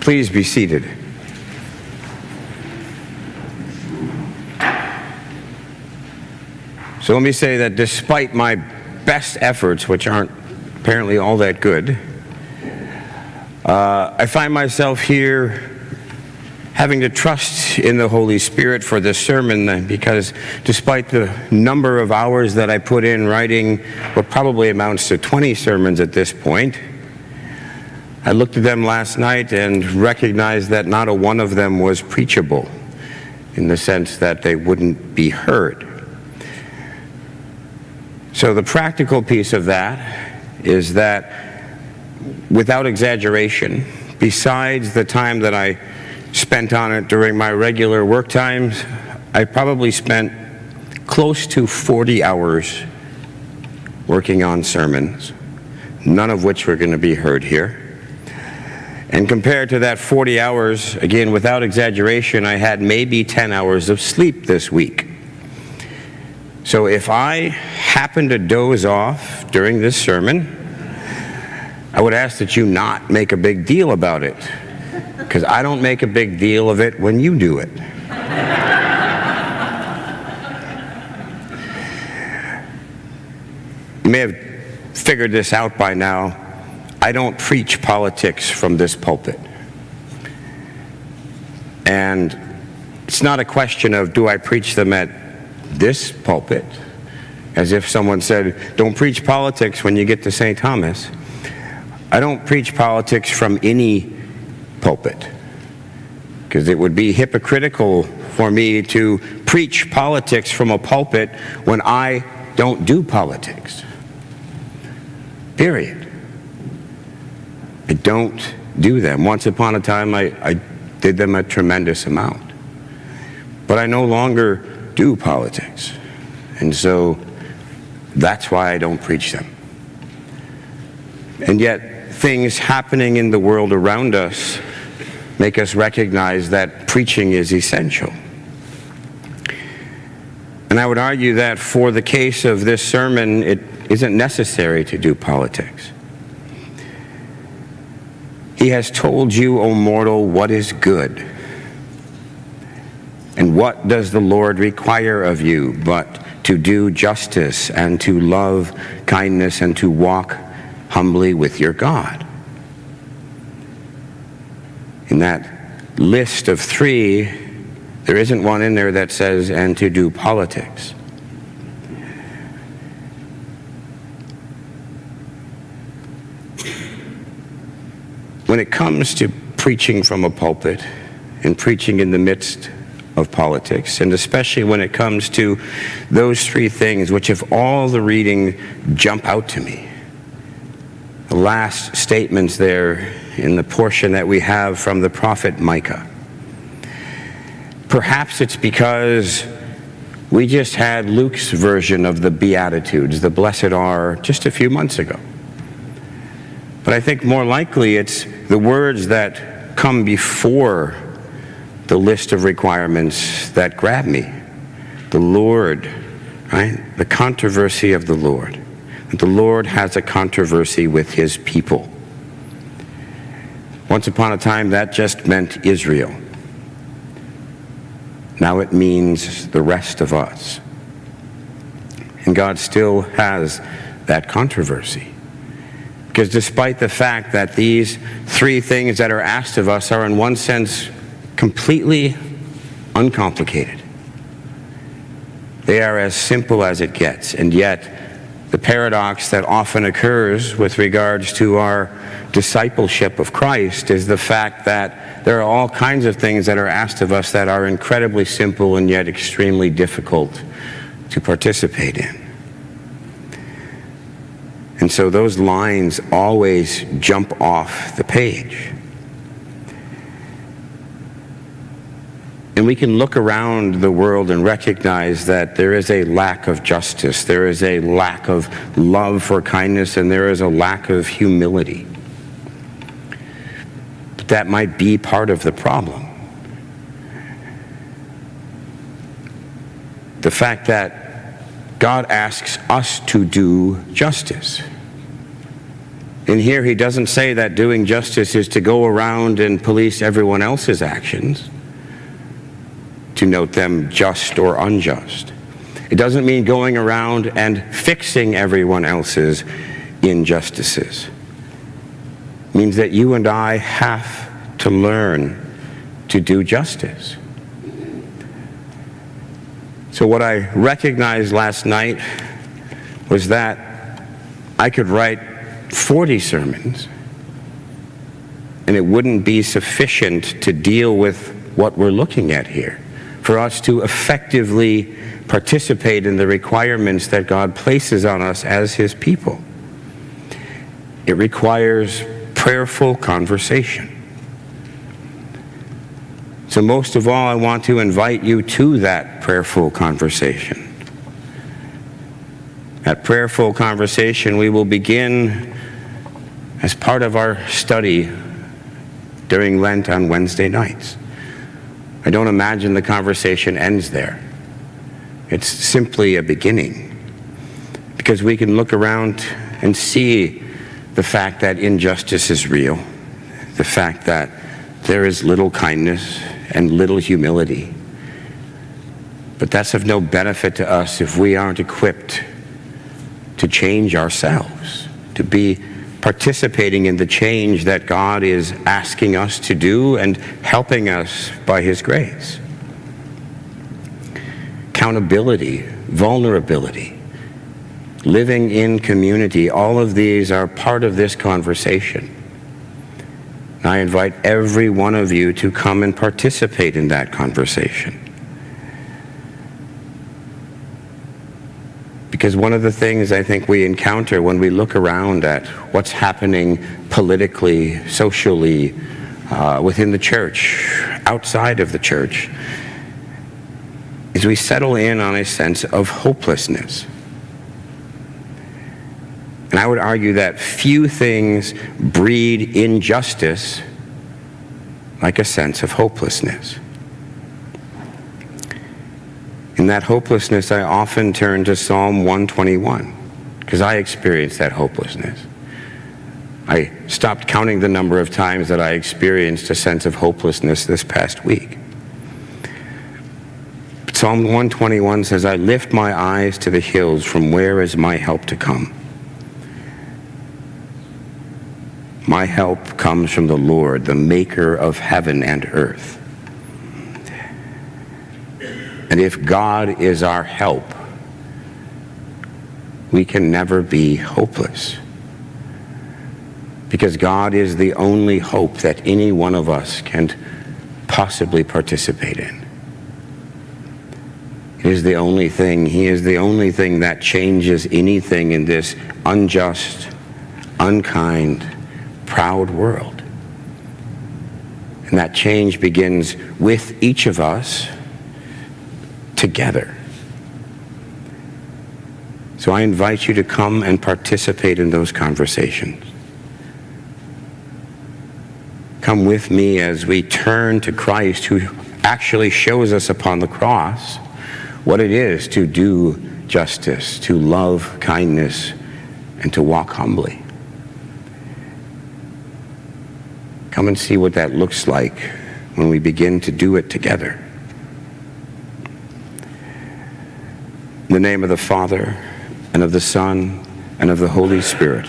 Please be seated. So let me say that despite my best efforts, which aren't apparently all that good, I find myself here having to trust in the Holy Spirit for this sermon, because despite the number of hours that I put in writing what probably amounts to 20 sermons at this point, I looked at them last night and recognized that not a one of them was preachable, in the sense that they wouldn't be heard. So the practical piece of that is that, without exaggeration, besides the time that I spent on it during my regular work times, I probably spent close to 40 hours working on sermons, none of which were going to be heard here. And compared to that 40 hours, again, without exaggeration, I had maybe 10 hours of sleep this week. So if I happen to doze off during this sermon, I would ask that you not make a big deal about it, because I don't make a big deal of it when you do it. You may have figured this out by now. I don't preach politics from this pulpit. And it's not a question of, do I preach them at this pulpit? As if someone said, don't preach politics when you get to St. Thomas. I don't preach politics from any pulpit, because it would be hypocritical for me to preach politics from a pulpit when I don't do politics. Period. I don't do them. Once upon a time, I did them a tremendous amount. But I no longer do politics. And so that's why I don't preach them. And yet, things happening in the world around us make us recognize that preaching is essential. And I would argue that for the case of this sermon, it isn't necessary to do politics. He has told you, O mortal, what is good. And what does the Lord require of you but to do justice and to love kindness and to walk humbly with your God? In that list of 3, there isn't one in there that says, and to do politics. When it comes to preaching from a pulpit and preaching in the midst of politics, and especially when it comes to those 3 things which, of all the reading, jump out to me. The last statements there in the portion that we have from the prophet Micah. Perhaps it's because we just had Luke's version of the Beatitudes, the Blessed Are, just a few months ago. But I think more likely it's the words that come before the list of requirements that grab me. The Lord, right? The controversy of the Lord. The Lord has a controversy with his people. Once upon a time, that just meant Israel. Now it means the rest of us. And God still has that controversy. Because despite the fact that these 3 things that are asked of us are in one sense completely uncomplicated, they are as simple as it gets. And yet, the paradox that often occurs with regards to our discipleship of Christ is the fact that there are all kinds of things that are asked of us that are incredibly simple and yet extremely difficult to participate in. And so those lines always jump off the page. And we can look around the world and recognize that there is a lack of justice, there is a lack of love for kindness, and there is a lack of humility. But that might be part of the problem. The fact that God asks us to do justice. In here, he doesn't say that doing justice is to go around and police everyone else's actions, to note them just or unjust. It doesn't mean going around and fixing everyone else's injustices. It means that you and I have to learn to do justice. So what I recognized last night was that I could write 40 sermons and it wouldn't be sufficient to deal with what we're looking at here, for us to effectively participate in the requirements that God places on us as his people. It requires prayerful conversation. So most of all, I want to invite you to that prayerful conversation. That prayerful conversation we will begin as part of our study during Lent on Wednesday nights. I don't imagine the conversation ends there. It's simply a beginning, because we can look around and see the fact that injustice is real, the fact that there is little kindness and little humility. But that's of no benefit to us if we aren't equipped to change ourselves, to be participating in the change that God is asking us to do and helping us by his grace. Accountability, vulnerability, living in community, all of these are part of this conversation. I invite every one of you to come and participate in that conversation. Because one of the things I think we encounter when we look around at what's happening politically, socially, within the church, outside of the church, is we settle in on a sense of hopelessness. And I would argue that few things breed injustice like a sense of hopelessness. In that hopelessness, I often turn to Psalm 121, because I experienced that hopelessness. I stopped counting the number of times that I experienced a sense of hopelessness this past week. But Psalm 121 says, I lift my eyes to the hills, from where is my help to come? My help comes from the Lord, the maker of heaven and earth. And if God is our help, we can never be hopeless. Because God is the only hope that any one of us can possibly participate in. He is the only thing that changes anything in this unjust, unkind, proud world. And that change begins with each of us together. So I invite you to come and participate in those conversations. Come with me as we turn to Christ, who actually shows us upon the cross what it is to do justice, to love kindness, and to walk humbly. Come and see what that looks like when we begin to do it together. In the name of the Father, and of the Son, and of the Holy Spirit.